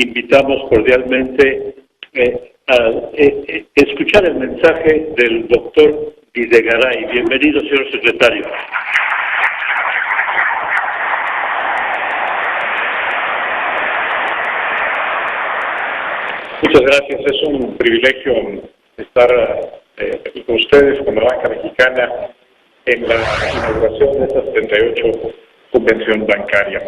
invitamos cordialmente a escuchar el mensaje del doctor Videgaray. Bienvenido, señor secretario. Muchas gracias. Es un privilegio estar aquí con ustedes, con la banca mexicana, en la inauguración de esta 78 convención bancaria.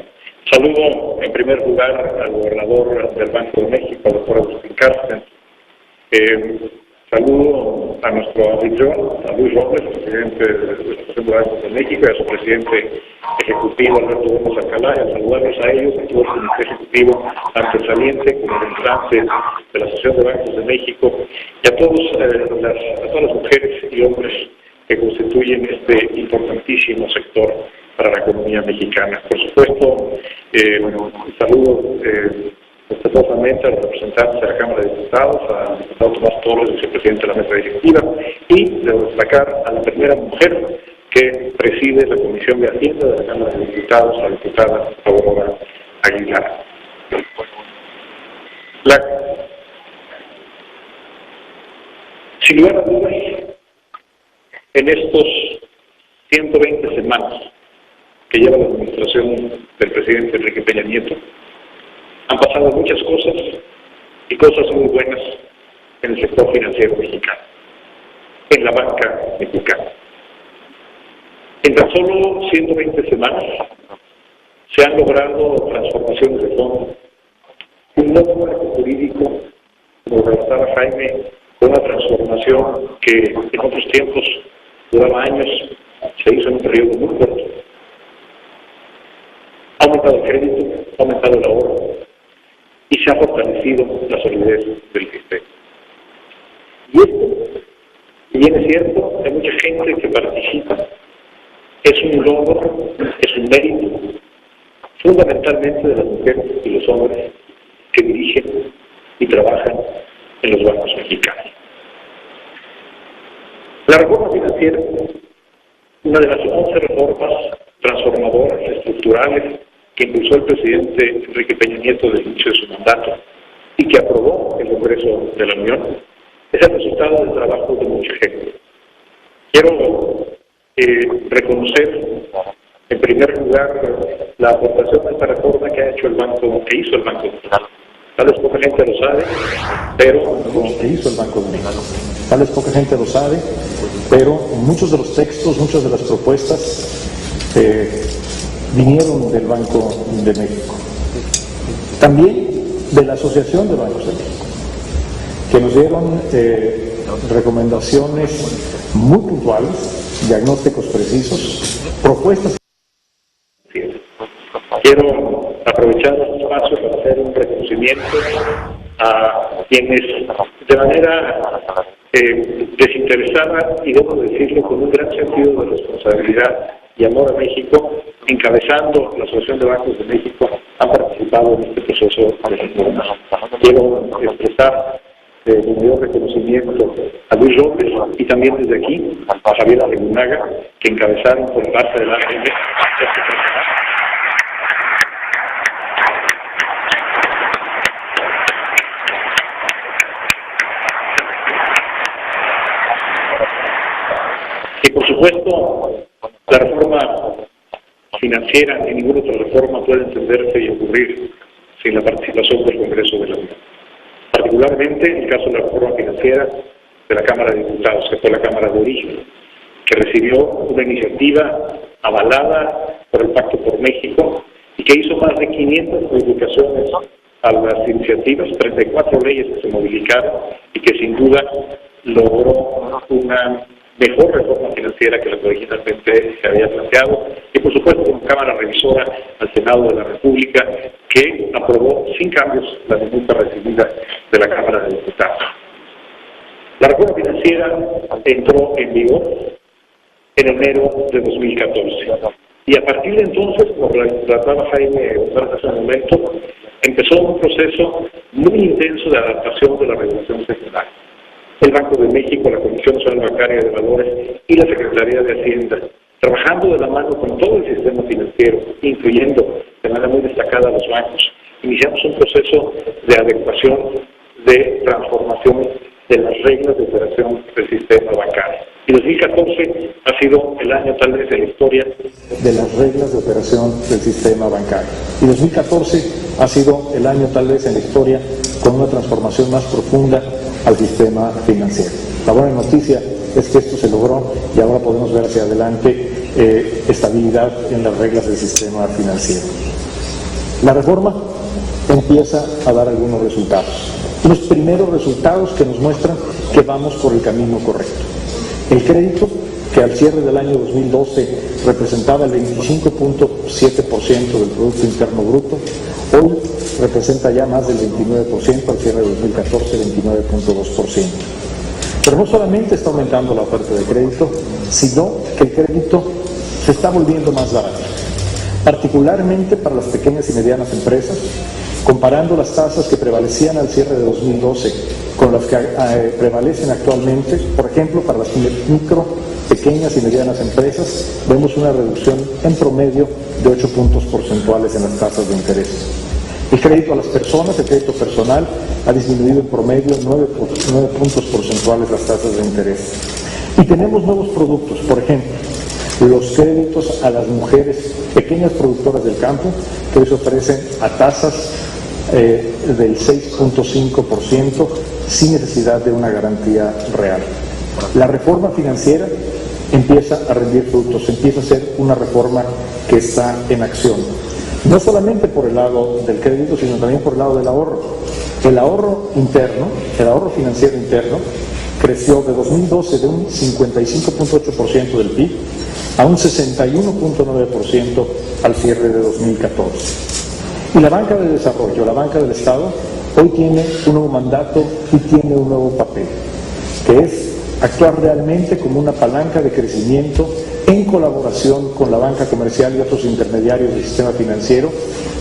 Saludo en primer lugar al gobernador del Banco de México, al doctor Agustín Cárcel. Saludo a nuestro anfitrión, a Luis Robles, presidente de la Asociación de Bancos de México, y a su presidente ejecutivo, Alberto Gómez Alcalá, y a saludarlos a ellos, a todo el comité ejecutivo, tanto saliente como entrante de la Asociación de Bancos de México, y a todas las mujeres y hombres que constituyen este importantísimo sector para la economía mexicana. Por supuesto, saludo respetuosamente a los representantes de la Cámara de Diputados, al diputado Tomás Torres, vicepresidente de la mesa directiva, y debo destacar a la primera mujer que preside la Comisión de Hacienda de la Cámara de Diputados, la diputada Aurora Aguilar. Sin lugar a dudas, en estos 120 semanas que lleva la administración del presidente Enrique Peña Nieto, han pasado muchas cosas y cosas muy buenas en el sector financiero mexicano, en la banca mexicana. En tan solo 120 semanas se han logrado transformaciones de fondo, un nuevo marco jurídico, como relataba Jaime, con una transformación que en otros tiempos duraba años, se hizo en un periodo muy corto. Ha aumentado el crédito, ha aumentado el ahorro y se ha fortalecido la solidez del sistema. Y esto, si bien es cierto, hay mucha gente que participa, es un logro, es un mérito, fundamentalmente de las mujeres y los hombres que dirigen y trabajan en los bancos mexicanos. La reforma financiera, una de las 11 reformas transformadoras, estructurales, que impulsó el presidente Enrique Peña Nieto desde el inicio de su mandato y que aprobó el Congreso de la Unión, es el resultado del trabajo de mucha gente. Quiero reconocer, en primer lugar, la aportación de esta reforma que hizo el Banco Central. Tal vez poca gente lo sabe, pero muchos de los textos, muchas de las propuestas vinieron del Banco de México. También de la Asociación de Bancos de México, que nos dieron recomendaciones muy puntuales, diagnósticos precisos, propuestas. Quiero aprovechar este espacio para hacer un reconocimiento a quienes de manera desinteresada, y debo decirlo con un gran sentido de responsabilidad y amor a México, encabezando la Asociación de Bancos de México, han participado en este proceso de reforma. Quiero expresar mi mayor reconocimiento a Luis Robles y también desde aquí a Javier Arguinaga, que encabezaron por parte de la AGM. Y por supuesto, la reforma financiera ni ninguna otra reforma puede entenderse y ocurrir sin la participación del Congreso de la Unión. Particularmente en el caso de la reforma financiera de la Cámara de Diputados, que fue la Cámara de origen, que recibió una iniciativa avalada por el Pacto por México y que hizo más de 500 modificaciones a las iniciativas, 34 leyes que se modificaron y que sin duda logró una mejor reforma financiera que la que originalmente se había planteado, y por supuesto como Cámara Revisora al Senado de la República, que aprobó sin cambios la minuta recibida de la Cámara de Diputados. La reforma financiera entró en vigor en enero de 2014, y a partir de entonces, como trataba Jaime González hace un momento, empezó un proceso muy intenso de adaptación de la regulación secundaria. El Banco de México, la Comisión Nacional Bancaria de Valores y la Secretaría de Hacienda, trabajando de la mano con todo el sistema financiero, incluyendo de manera muy destacada a los bancos, iniciamos un proceso de adecuación, de transformación de las reglas de operación del sistema bancario. Y 2014 ha sido el año tal vez en la historia de las reglas de operación del sistema bancario. Y 2014 ha sido el año tal vez en la historia con una transformación más profunda al sistema financiero. La buena noticia es que esto se logró y ahora podemos ver hacia adelante estabilidad en las reglas del sistema financiero. La reforma empieza a dar algunos resultados. Los primeros resultados que nos muestran que vamos por el camino correcto. El crédito, que al cierre del año 2012 representaba el 25.7% del Producto Interno Bruto, hoy representa ya más del 29%, al cierre de 2014 29.2%. Pero no solamente está aumentando la oferta de crédito, sino que el crédito se está volviendo más barato, particularmente para las pequeñas y medianas empresas. Comparando las tasas que prevalecían al cierre de 2012 con las que prevalecen actualmente, por ejemplo, para las micro, pequeñas y medianas empresas, vemos una reducción en promedio de 8 puntos porcentuales en las tasas de interés. El crédito a las personas, el crédito personal, ha disminuido en promedio 9 puntos porcentuales las tasas de interés. Y tenemos nuevos productos, por ejemplo, los créditos a las mujeres, pequeñas productoras del campo, que hoy se ofrecen a tasas del 6.5% sin necesidad de una garantía real. La reforma financiera empieza a rendir frutos, empieza a ser una reforma que está en acción. No solamente por el lado del crédito, sino también por el lado del ahorro. El ahorro interno, el ahorro financiero interno, creció de 2012 de un 55.8% del PIB a un 61.9% al cierre de 2014. Y la banca de desarrollo, la banca del Estado, hoy tiene un nuevo mandato y tiene un nuevo papel, que es actuar realmente como una palanca de crecimiento en colaboración con la banca comercial y otros intermediarios del sistema financiero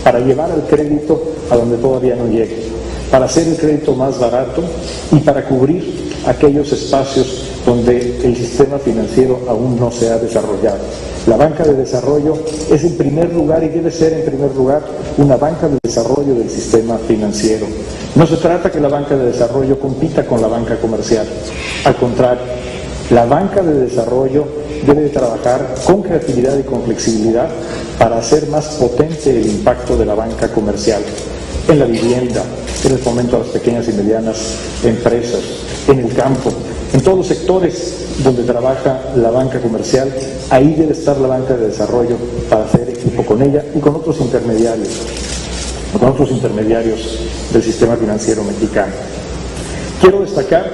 para llevar el crédito a donde todavía no llegue, para hacer el crédito más barato y para cubrir aquellos espacios donde el sistema financiero aún no se ha desarrollado. La banca de desarrollo es en primer lugar y debe ser en primer lugar una banca de desarrollo del sistema financiero. No se trata que la banca de desarrollo compita con la banca comercial. Al contrario, la banca de desarrollo debe trabajar con creatividad y con flexibilidad para hacer más potente el impacto de la banca comercial en la vivienda, en el fomento a las pequeñas y medianas empresas, en el campo, en todos los sectores donde trabaja la banca comercial. Ahí debe estar la banca de desarrollo para hacer equipo con ella y con otros intermediarios del sistema financiero mexicano. Quiero destacar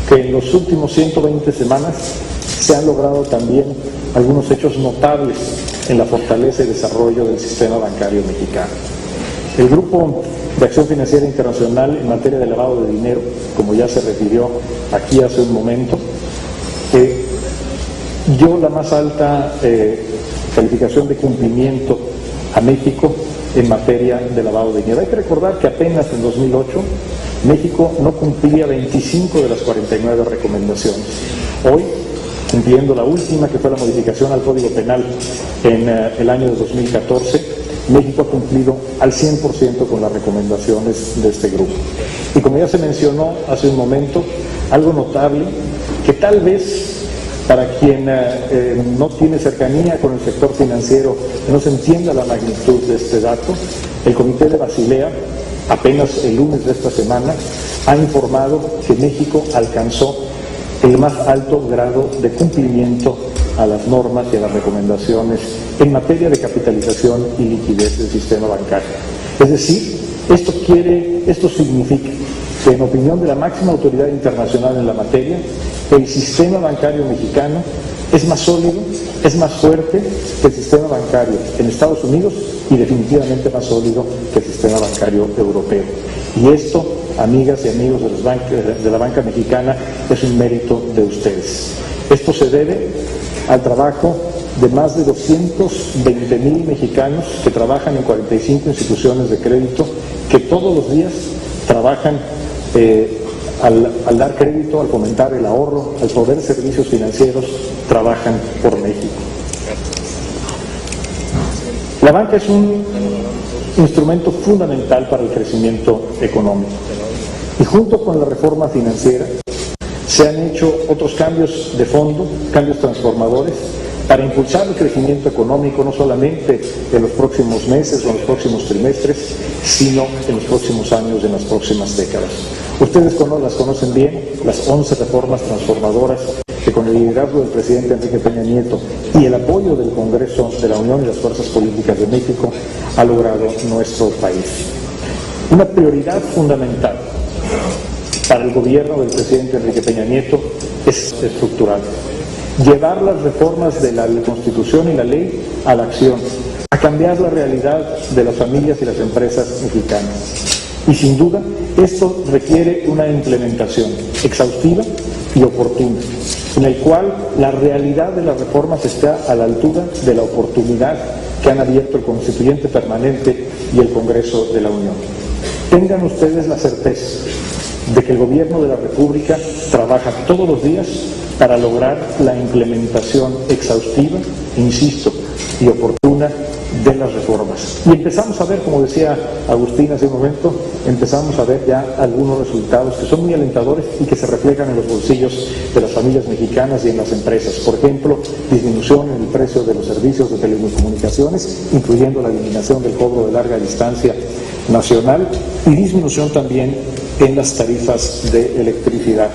que en los últimos 120 semanas se han logrado también algunos hechos notables en la fortaleza y desarrollo del sistema bancario mexicano. El Grupo de Acción Financiera Internacional en materia de lavado de dinero, como ya se refirió aquí hace un momento, dio la más alta calificación de cumplimiento a México en materia de lavado de dinero. Hay que recordar que apenas en 2008 México no cumplía 25 de las 49 recomendaciones. Hoy, cumpliendo la última, que fue la modificación al Código Penal en el año de 2014, México ha cumplido al 100% con las recomendaciones de este grupo. Y como ya se mencionó hace un momento, algo notable, que tal vez para quien no tiene cercanía con el sector financiero, no se entienda la magnitud de este dato, el Comité de Basilea, apenas el lunes de esta semana, ha informado que México alcanzó el más alto grado de cumplimiento a las normas y a las recomendaciones en materia de capitalización y liquidez del sistema bancario. Es decir, esto significa que, en opinión de la máxima autoridad internacional en la materia, el sistema bancario mexicano es más sólido, es más fuerte que el sistema bancario en Estados Unidos y definitivamente más sólido que el sistema bancario europeo. Y esto, amigas y amigos de la banca mexicana, es un mérito de ustedes. Esto se debe al trabajo de más de 220,000 mexicanos que trabajan en 45 instituciones de crédito, que todos los días trabajan al dar crédito, al fomentar el ahorro, al proveer servicios financieros, trabajan por México. La banca es un instrumento fundamental para el crecimiento económico. Y junto con la reforma financiera se han hecho otros cambios de fondo, cambios transformadores, para impulsar el crecimiento económico no solamente en los próximos meses o en los próximos trimestres, sino en los próximos años y en las próximas décadas. Ustedes las conocen bien, las 11 reformas transformadoras que con el liderazgo del presidente Enrique Peña Nieto y el apoyo del Congreso de la Unión y las fuerzas políticas de México ha logrado nuestro país. Una prioridad fundamental para el gobierno del presidente Enrique Peña Nieto es estructural. Llevar las reformas de la Constitución y la ley a la acción, a cambiar la realidad de las familias y las empresas mexicanas. Y sin duda, esto requiere una implementación exhaustiva y oportuna, en el cual la realidad de las reformas está a la altura de la oportunidad que han abierto el Constituyente Permanente y el Congreso de la Unión. Tengan ustedes la certeza de que el Gobierno de la República trabaja todos los días para lograr la implementación exhaustiva, insisto, y oportuna de las reformas. Y empezamos a ver, como decía Agustín hace un momento, empezamos a ver ya algunos resultados que son muy alentadores y que se reflejan en los bolsillos de las familias mexicanas y en las empresas. Por ejemplo, disminución en el precio de los servicios de telecomunicaciones, incluyendo la eliminación del cobro de larga distancia nacional, y disminución también en las tarifas de electricidad.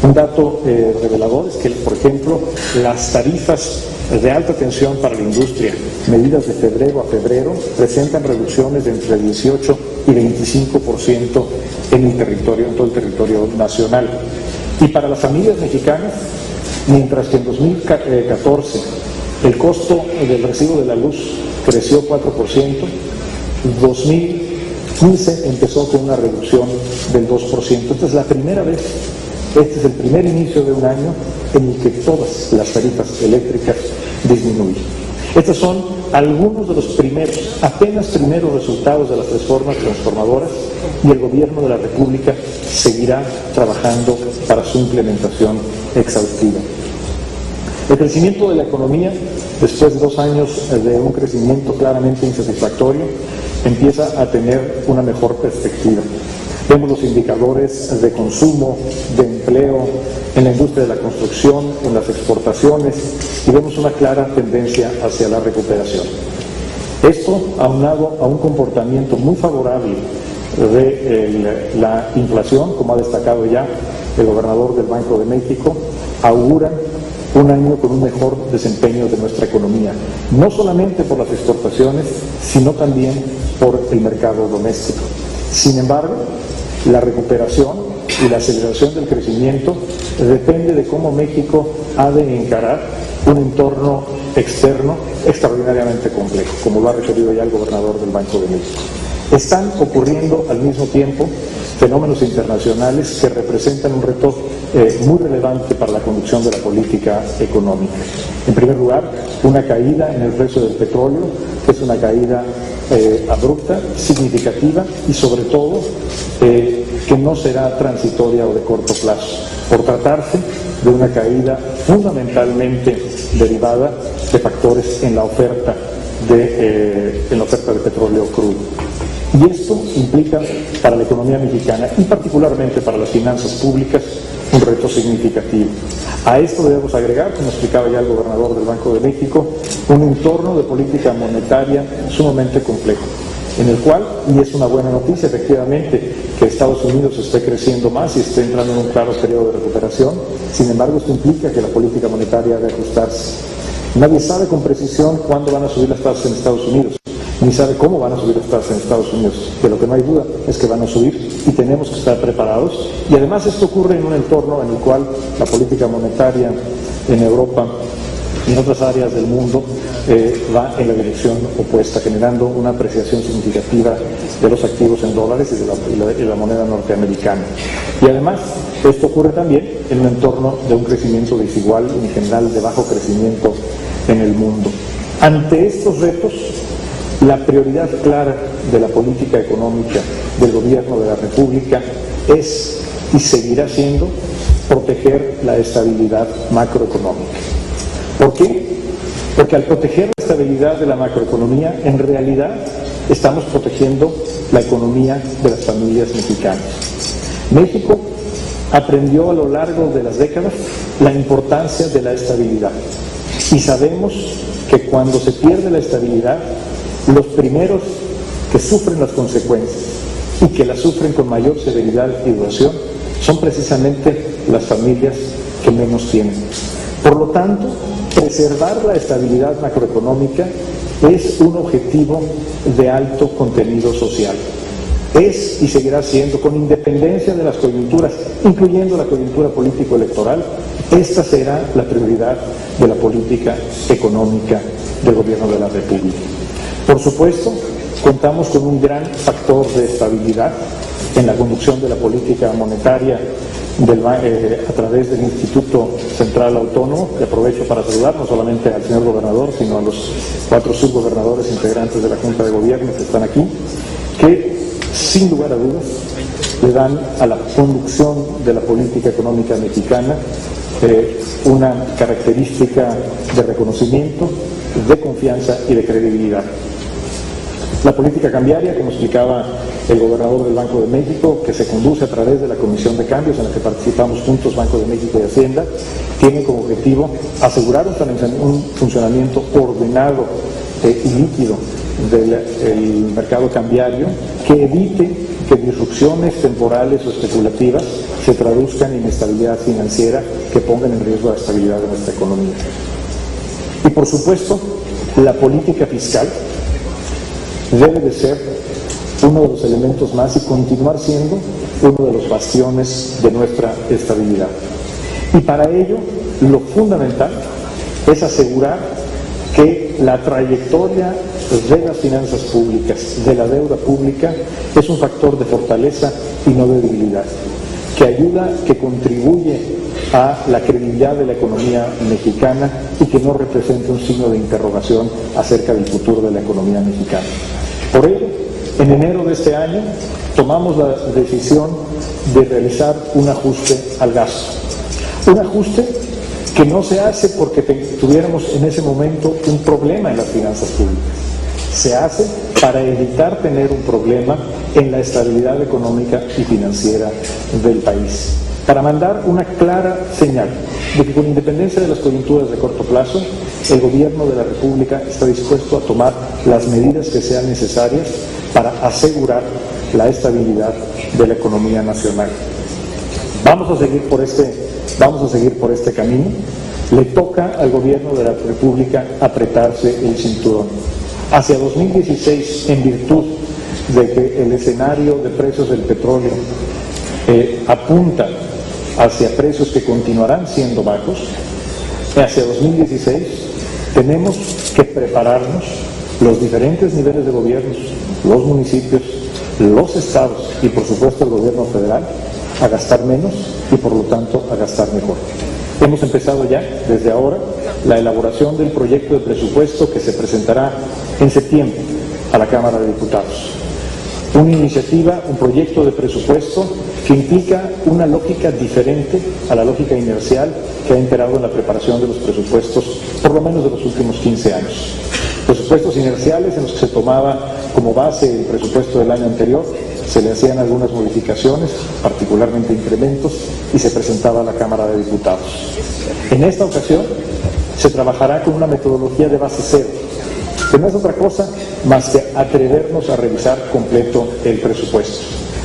Un dato revelador es que, por ejemplo, las tarifas de alta tensión para la industria, medidas de febrero a febrero, presentan reducciones de entre 18 y 25% en todo el territorio nacional. Y para las familias mexicanas, mientras que en 2014 el costo del recibo de la luz creció 4%, 2015 empezó con una reducción del 2%. Esta es la primera vez. Este es el primer inicio de un año en el que todas las tarifas eléctricas disminuyen. Estos son algunos de los apenas primeros resultados de las reformas transformadoras, y el Gobierno de la República seguirá trabajando para su implementación exhaustiva. El crecimiento de la economía, después de 2 años de un crecimiento claramente insatisfactorio, empieza a tener una mejor perspectiva. Vemos los indicadores de consumo, de empleo, en la industria de la construcción, en las exportaciones, y vemos una clara tendencia hacia la recuperación. Esto, aunado a un comportamiento muy favorable de la inflación, como ha destacado ya el gobernador del Banco de México, auguran un año con un mejor desempeño de nuestra economía, no solamente por las exportaciones, sino también por el mercado doméstico. Sin embargo, la recuperación y la aceleración del crecimiento depende de cómo México ha de encarar un entorno externo extraordinariamente complejo, como lo ha referido ya el gobernador del Banco de México. Están ocurriendo al mismo tiempo fenómenos internacionales que representan un reto muy relevante para la conducción de la política económica. En primer lugar, una caída en el precio del petróleo, que es una caída abrupta, significativa y sobre todo que no será transitoria o de corto plazo, por tratarse de una caída fundamentalmente derivada de factores en la oferta de petróleo crudo. Y esto implica para la economía mexicana y particularmente para las finanzas públicas un reto significativo. A esto debemos agregar, como explicaba ya el gobernador del Banco de México, un entorno de política monetaria sumamente complejo, en el cual, y es una buena noticia efectivamente, que Estados Unidos esté creciendo más y esté entrando en un claro periodo de recuperación. Sin embargo, esto implica que la política monetaria debe ajustarse. Nadie sabe con precisión cuándo van a subir las tasas en Estados Unidos, ni sabe cómo van a subir las tasas en Estados Unidos. De lo que no hay duda es que van a subir y tenemos que estar preparados. Y además esto ocurre en un entorno en el cual la política monetaria en Europa y en otras áreas del mundo va en la dirección opuesta, generando una apreciación significativa de los activos en dólares y de la moneda norteamericana. Y además, esto ocurre también en un entorno de un crecimiento desigual y en general de bajo crecimiento en el mundo. Ante estos retos, la prioridad clara de la política económica del Gobierno de la República es y seguirá siendo proteger la estabilidad macroeconómica. ¿Por qué? Porque al proteger la estabilidad de la macroeconomía, en realidad estamos protegiendo la economía de las familias mexicanas. México aprendió a lo largo de las décadas la importancia de la estabilidad y sabemos que cuando se pierde la estabilidad, los primeros que sufren las consecuencias y que las sufren con mayor severidad y duración son precisamente las familias que menos tienen. Por lo tanto, preservar la estabilidad macroeconómica es un objetivo de alto contenido social. Es y seguirá siendo, con independencia de las coyunturas, incluyendo la coyuntura político-electoral, esta será la prioridad de la política económica del Gobierno de la República. Por supuesto, contamos con un gran factor de estabilidad en la conducción de la política monetaria a través del Instituto Central Autónomo, que aprovecho para saludar no solamente al señor gobernador, sino a los 4 subgobernadores integrantes de la Junta de Gobierno que están aquí, que sin lugar a dudas le dan a la conducción de la política económica mexicana una característica de reconocimiento, de confianza y de credibilidad. La política cambiaria, como explicaba el gobernador del Banco de México, que se conduce a través de la Comisión de Cambios en la que participamos juntos, Banco de México y Hacienda, tiene como objetivo asegurar un funcionamiento ordenado y líquido del mercado cambiario que evite que disrupciones temporales o especulativas se traduzcan en inestabilidad financiera que pongan en riesgo la estabilidad de nuestra economía. Y por supuesto, la política fiscal debe de ser uno de los elementos más y continuar siendo uno de los bastiones de nuestra estabilidad. Y para ello, lo fundamental es asegurar que la trayectoria de las finanzas públicas, de la deuda pública, es un factor de fortaleza y no de debilidad, que ayuda, que contribuye a la credibilidad de la economía mexicana y que no representa un signo de interrogación acerca del futuro de la economía mexicana. Por ello, en enero de este año tomamos la decisión de realizar un ajuste al gasto. Un ajuste que no se hace porque tuviéramos en ese momento un problema en las finanzas públicas. Se hace para evitar tener un problema en la estabilidad económica y financiera del país. Para mandar una clara señal de que con independencia de las coyunturas de corto plazo, el Gobierno de la República está dispuesto a tomar las medidas que sean necesarias para asegurar la estabilidad de la economía nacional. Vamos a seguir por este camino. Le toca al Gobierno de la República apretarse el cinturón. Hacia 2016, en virtud de que el escenario de precios del petróleo apunta hacia precios que continuarán siendo bajos, hacia 2016 tenemos que prepararnos, los diferentes niveles de gobiernos, los municipios, los estados y por supuesto el gobierno federal, a gastar menos y por lo tanto a gastar mejor. Hemos empezado ya, desde ahora, la elaboración del proyecto de presupuesto que se presentará en septiembre a la Cámara de Diputados. Una iniciativa, un proyecto de presupuesto que implica una lógica diferente a la lógica inercial que ha imperado en la preparación de los presupuestos, por lo menos de los últimos 15 años. Presupuestos inerciales en los que se tomaba como base el presupuesto del año anterior, se le hacían algunas modificaciones, particularmente incrementos, y se presentaba a la Cámara de Diputados. En esta ocasión se trabajará con una metodología de base cero, que no es otra cosa más que atrevernos a revisar completo el presupuesto,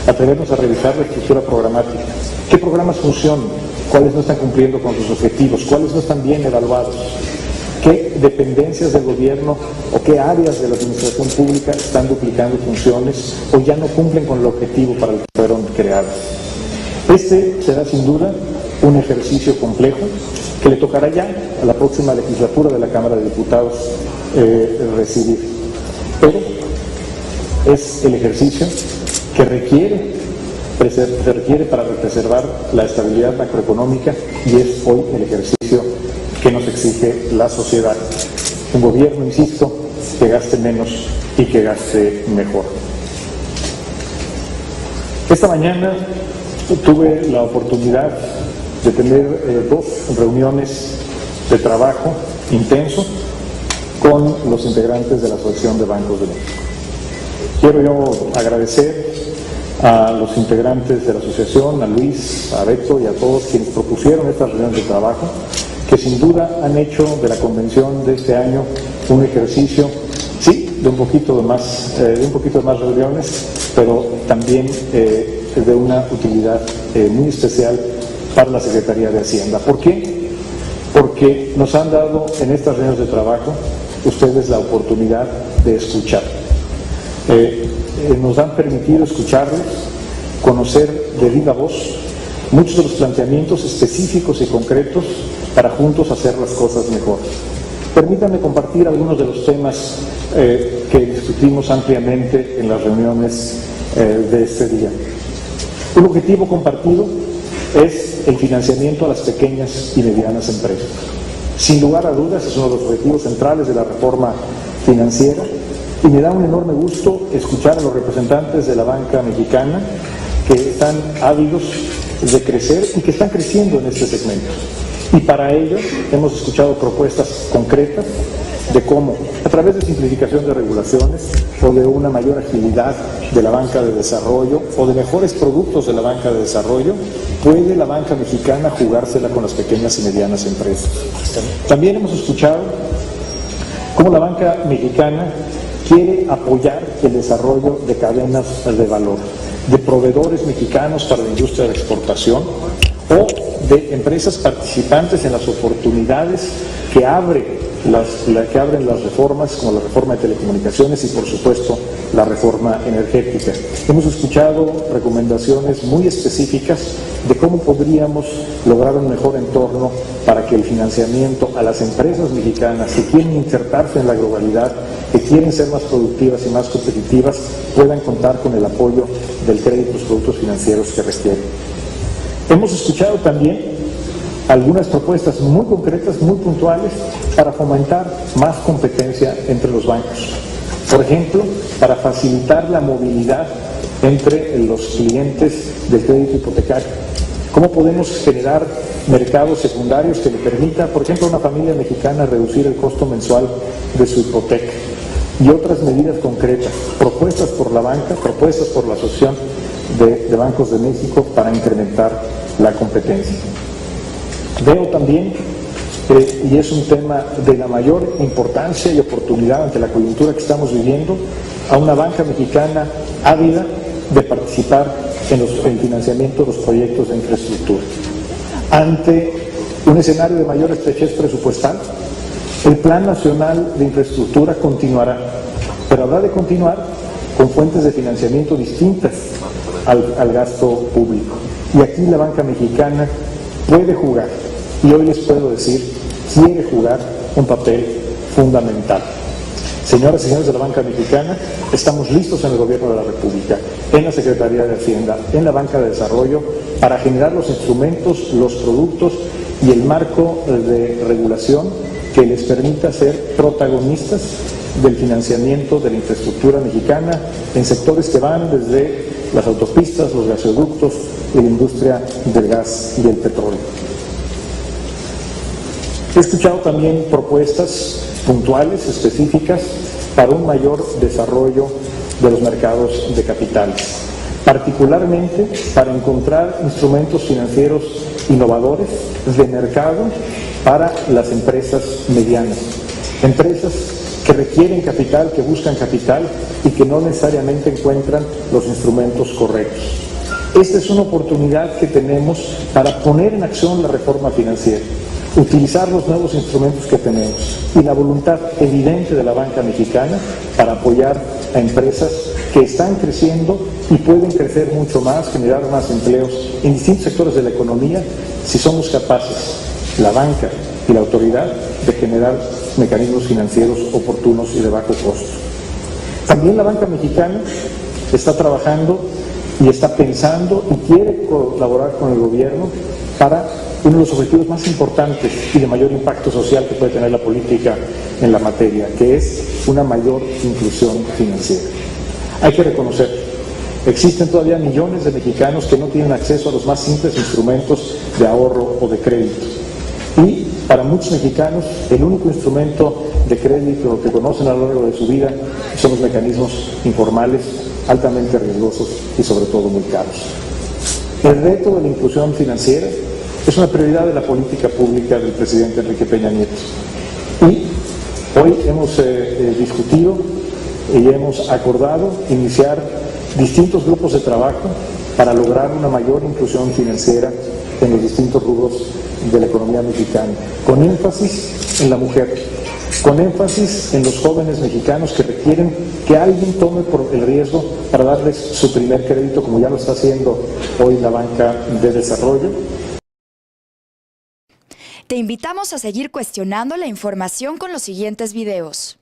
atrevernos a revisar la estructura programática, qué programas funcionan, cuáles no están cumpliendo con sus objetivos, cuáles no están bien evaluados, qué dependencias del gobierno o qué áreas de la administración pública están duplicando funciones o ya no cumplen con el objetivo para el que fueron creadas. Este será sin duda un ejercicio complejo que le tocará ya a la próxima legislatura de la Cámara de Diputados recibir. Pero es el ejercicio que se requiere para preservar la estabilidad macroeconómica y es hoy el ejercicio que nos exige la sociedad. Un gobierno, insisto, que gaste menos y que gaste mejor. Esta mañana tuve la oportunidad de tener 2 reuniones de trabajo intenso con los integrantes de la Asociación de Bancos de México. Quiero yo agradecer a los integrantes de la asociación, a Luis, a Beto y a todos quienes propusieron estas reuniones de trabajo, que sin duda han hecho de la convención de este año un ejercicio, sí, de un poquito de más reuniones, pero también de una utilidad muy especial para la Secretaría de Hacienda. ¿Por qué? Porque nos han dado en estas reuniones de trabajo ustedes la oportunidad de escuchar. Nos han permitido escucharles, conocer de viva voz muchos de los planteamientos específicos y concretos para juntos hacer las cosas mejor. Permítanme compartir algunos de los temas que discutimos ampliamente en las reuniones de este día. Un objetivo compartido es el financiamiento a las pequeñas y medianas empresas. Sin lugar a dudas, es uno de los objetivos centrales de la reforma financiera y me da un enorme gusto escuchar a los representantes de la banca mexicana que están ávidos de crecer y que están creciendo en este segmento. Y para ello hemos escuchado propuestas concretas de cómo, a través de simplificación de regulaciones o de una mayor agilidad de la banca de desarrollo o de mejores productos de la banca de desarrollo, puede la banca mexicana jugársela con las pequeñas y medianas empresas. También hemos escuchado cómo la banca mexicana quiere apoyar el desarrollo de cadenas de valor, de proveedores mexicanos para la industria de exportación o de empresas participantes en las oportunidades que abren las reformas, como la reforma de telecomunicaciones y, por supuesto, la reforma energética. Hemos escuchado recomendaciones muy específicas de cómo podríamos lograr un mejor entorno para que el financiamiento a las empresas mexicanas que quieren insertarse en la globalidad, que quieren ser más productivas y más competitivas, puedan contar con el apoyo del crédito y los productos financieros que requieren. Hemos escuchado también algunas propuestas muy concretas, muy puntuales, para fomentar más competencia entre los bancos. Por ejemplo, para facilitar la movilidad entre los clientes del crédito hipotecario. ¿Cómo podemos generar mercados secundarios que le permita, por ejemplo, a una familia mexicana reducir el costo mensual de su hipoteca? Y otras medidas concretas, propuestas por la banca, propuestas por la Asociación de Bancos de México para incrementar la competencia. Veo también, y es un tema de la mayor importancia y oportunidad ante la coyuntura que estamos viviendo, a una banca mexicana ávida de participar en el financiamiento de los proyectos de infraestructura. Ante un escenario de mayor estrechez presupuestal, el Plan Nacional de Infraestructura continuará, pero habrá de continuar con fuentes de financiamiento distintas al gasto público. Y aquí la banca mexicana puede jugar, y hoy les puedo decir, quiere jugar un papel fundamental. Señoras y señores de la banca mexicana, estamos listos en el Gobierno de la República, en la Secretaría de Hacienda, en la banca de desarrollo, para generar los instrumentos, los productos y el marco de regulación que les permita ser protagonistas del financiamiento de la infraestructura mexicana en sectores que van desde las autopistas, los gasoductos y la industria del gas y el petróleo. He escuchado también propuestas puntuales, específicas, para un mayor desarrollo de los mercados de capitales, particularmente para encontrar instrumentos financieros innovadores de mercado para las empresas medianas, empresas que requieren capital, que buscan capital y que no necesariamente encuentran los instrumentos correctos. Esta es una oportunidad que tenemos para poner en acción la reforma financiera, utilizar los nuevos instrumentos que tenemos y la voluntad evidente de la banca mexicana para apoyar a empresas que están creciendo y pueden crecer mucho más, generar más empleos en distintos sectores de la economía si somos capaces, la banca y la autoridad, de generar mecanismos financieros oportunos y de bajo costo. También la banca mexicana está trabajando y está pensando y quiere colaborar con el gobierno para uno de los objetivos más importantes y de mayor impacto social que puede tener la política en la materia, que es una mayor inclusión financiera. Hay que reconocer, existen todavía millones de mexicanos que no tienen acceso a los más simples instrumentos de ahorro o de crédito. Y Para muchos mexicanos, el único instrumento de crédito que conocen a lo largo de su vida son los mecanismos informales, altamente riesgosos y sobre todo muy caros. El reto de la inclusión financiera es una prioridad de la política pública del presidente Enrique Peña Nieto. Y hoy hemos discutido y hemos acordado iniciar distintos grupos de trabajo para lograr una mayor inclusión financiera en los distintos rubros de la economía mexicana, con énfasis en la mujer, con énfasis en los jóvenes mexicanos que requieren que alguien tome el riesgo para darles su primer crédito, como ya lo está haciendo hoy la banca de desarrollo. Te invitamos a seguir cuestionando la información con los siguientes videos.